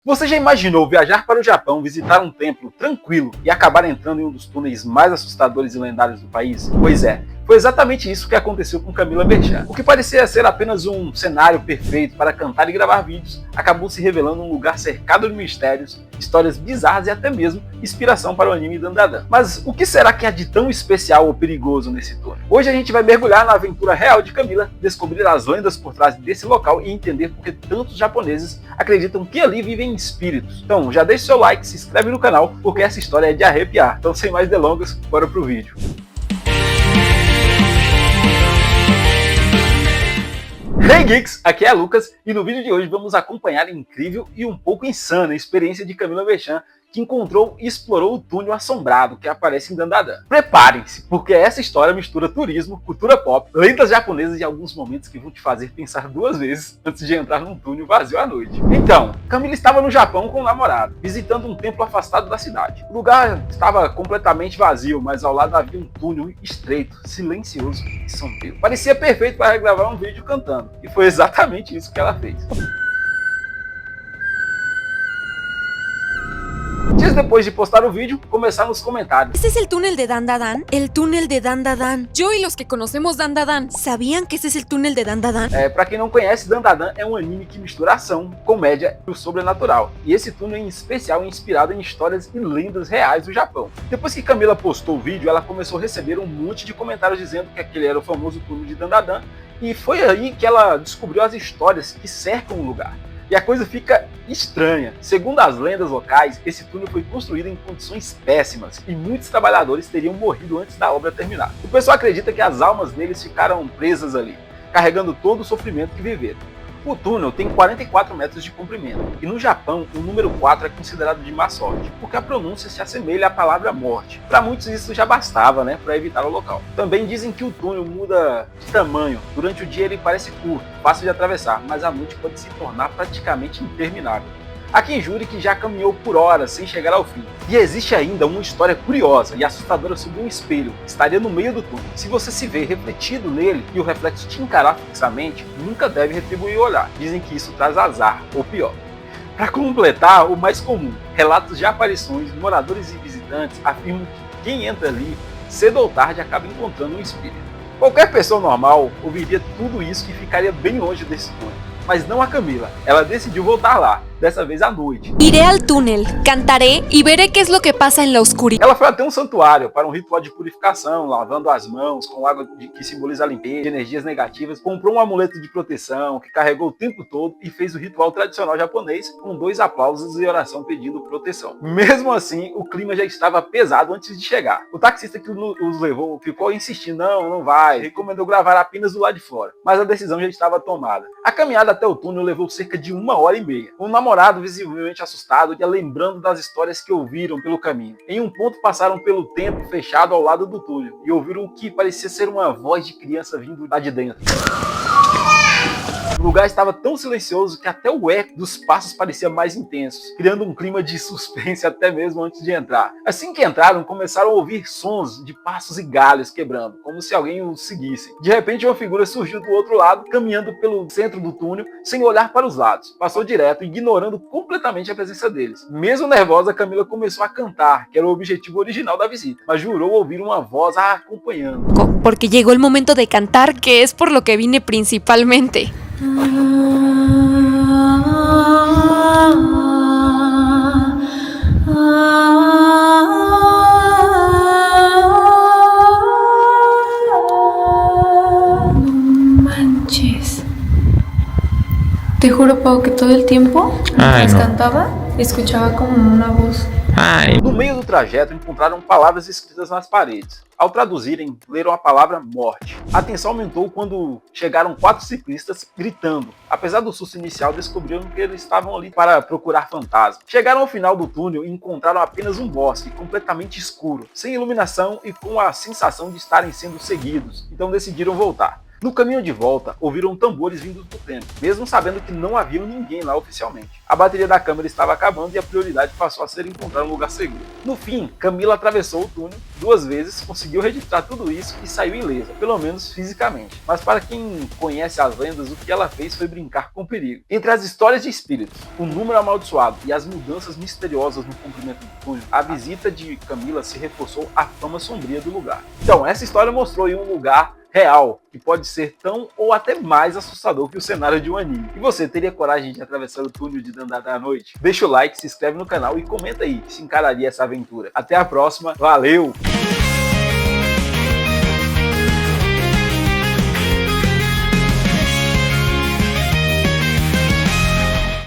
Você já imaginou viajar para o Japão, visitar um templo tranquilo e acabar entrando em um dos túneis mais assustadores e lendários do país? Pois é, foi exatamente isso que aconteceu com Camila Merchan. O que parecia ser apenas um cenário perfeito para cantar e gravar vídeos, acabou se revelando um lugar cercado de mistérios, histórias bizarras e até mesmo inspiração para o anime Dandadan. Mas o que será que há de tão especial ou perigoso nesse túnel? Hoje a gente vai mergulhar na aventura real de Camila, descobrir as lendas por trás desse local e entender por que tantos japoneses acreditam que ali vivem espíritos. Então já deixa o seu like, se inscreve no canal, porque essa história é de arrepiar. Então sem mais delongas, bora pro vídeo. Hey Geeks, aqui é Lucas e no vídeo de hoje vamos acompanhar a incrível e um pouco insana experiência de Camila Merchan, que encontrou e explorou o túnel assombrado que aparece em Dandadan. Preparem-se, porque essa história mistura turismo, cultura pop, lendas japonesas e alguns momentos que vão te fazer pensar duas vezes antes de entrar num túnel vazio à noite. Então, Camila estava no Japão com o namorado, visitando um templo afastado da cidade. O lugar estava completamente vazio, mas ao lado havia um túnel estreito, silencioso e sombrio. Parecia perfeito para gravar um vídeo cantando, e foi exatamente isso que ela fez. Dias depois de postar o vídeo, começaram os comentários. ¿Ese es el túnel de Dandadan? El túnel de Dandadan. Yo y los que conocemos Dandadan, ¿sabían que ese es el túnel de Dandadan? Pra quem não conhece, Dandadan é um anime que mistura ação, comédia e o sobrenatural. E esse túnel em especial é inspirado em histórias e lendas reais do Japão. Depois que Camila postou o vídeo, ela começou a receber um monte de comentários dizendo que aquele era o famoso túnel de Dandadan. E foi aí que ela descobriu as histórias que cercam o lugar. E a coisa fica estranha. Segundo as lendas locais, esse túnel foi construído em condições péssimas e muitos trabalhadores teriam morrido antes da obra terminar. O pessoal acredita que as almas deles ficaram presas ali, carregando todo o sofrimento que viveram. O túnel tem 44 metros de comprimento, e no Japão o número 4 é considerado de má sorte, porque a pronúncia se assemelha à palavra morte. Para muitos isso já bastava, para evitar o local. Também dizem que o túnel muda de tamanho. Durante o dia ele parece curto, fácil de atravessar, mas à noite pode se tornar praticamente interminável. Há quem jure que já caminhou por horas sem chegar ao fim. E existe ainda uma história curiosa e assustadora sobre um espelho que estaria no meio do túnel. Se você se vê refletido nele e o reflexo te encarar fixamente, nunca deve retribuir o olhar. Dizem que isso traz azar, ou pior. Para completar, o mais comum, relatos de aparições, moradores e visitantes afirmam que quem entra ali, cedo ou tarde, acaba encontrando um espírito. Qualquer pessoa normal ouviria tudo isso e ficaria bem longe desse túnel. Mas não a Camila, ela decidiu voltar lá, dessa vez à noite. Iré al túnel, cantaré y veré qué es lo que pasa en la oscuridad. Ela foi até um santuário para um ritual de purificação, lavando as mãos com água que simboliza a limpeza de energias negativas, comprou um amuleto de proteção que carregou o tempo todo e fez o ritual tradicional japonês com 2 aplausos e oração pedindo proteção. Mesmo assim, o clima já estava pesado antes de chegar. O taxista que os levou ficou insistindo, não vai, recomendou gravar apenas do lado de fora, mas a decisão já estava tomada. A caminhada até o túnel levou cerca de 1h30. O namorado, visivelmente assustado, ia lembrando das histórias que ouviram pelo caminho. Em um ponto passaram pelo templo fechado ao lado do túnel e ouviram o que parecia ser uma voz de criança vindo lá de dentro. O lugar estava tão silencioso que até o eco dos passos parecia mais intenso, criando um clima de suspense até mesmo antes de entrar. Assim que entraram, começaram a ouvir sons de passos e galhos quebrando, como se alguém os seguisse. De repente, uma figura surgiu do outro lado, caminhando pelo centro do túnel, sem olhar para os lados. Passou direto, ignorando completamente a presença deles. Mesmo nervosa, Camila começou a cantar, que era o objetivo original da visita, mas jurou ouvir uma voz a acompanhando. Porque llegó el momento de cantar, que es por lo que vine principalmente. Manches. Te juro, Pau, que todo el tiempo, mientras cantaba, escuchaba como una voz. No meio do trajeto, encontraram palavras escritas nas paredes. Ao traduzirem, leram a palavra morte. A tensão aumentou quando chegaram 4 ciclistas gritando. Apesar do susto inicial, descobriram que eles estavam ali para procurar fantasmas. Chegaram ao final do túnel e encontraram apenas um bosque completamente escuro, sem iluminação e com a sensação de estarem sendo seguidos. Então decidiram voltar. No caminho de volta, ouviram tambores vindos do templo, mesmo sabendo que não havia ninguém lá oficialmente. A bateria da câmera estava acabando e a prioridade passou a ser encontrar um lugar seguro. No fim, Camila atravessou o túnel 2 vezes, conseguiu registrar tudo isso e saiu ilesa, pelo menos fisicamente. Mas para quem conhece as lendas, o que ela fez foi brincar com o perigo. Entre as histórias de espíritos, o número amaldiçoado e as mudanças misteriosas no comprimento do túnel, a visita de Camila se reforçou a fama sombria do lugar. Então, essa história mostrou aí um lugar real, que pode ser tão ou até mais assustador que o cenário de um anime. E você teria coragem de atravessar o túnel de Dandara à noite? Deixa o like, se inscreve no canal e comenta aí se encararia essa aventura. Até a próxima, valeu!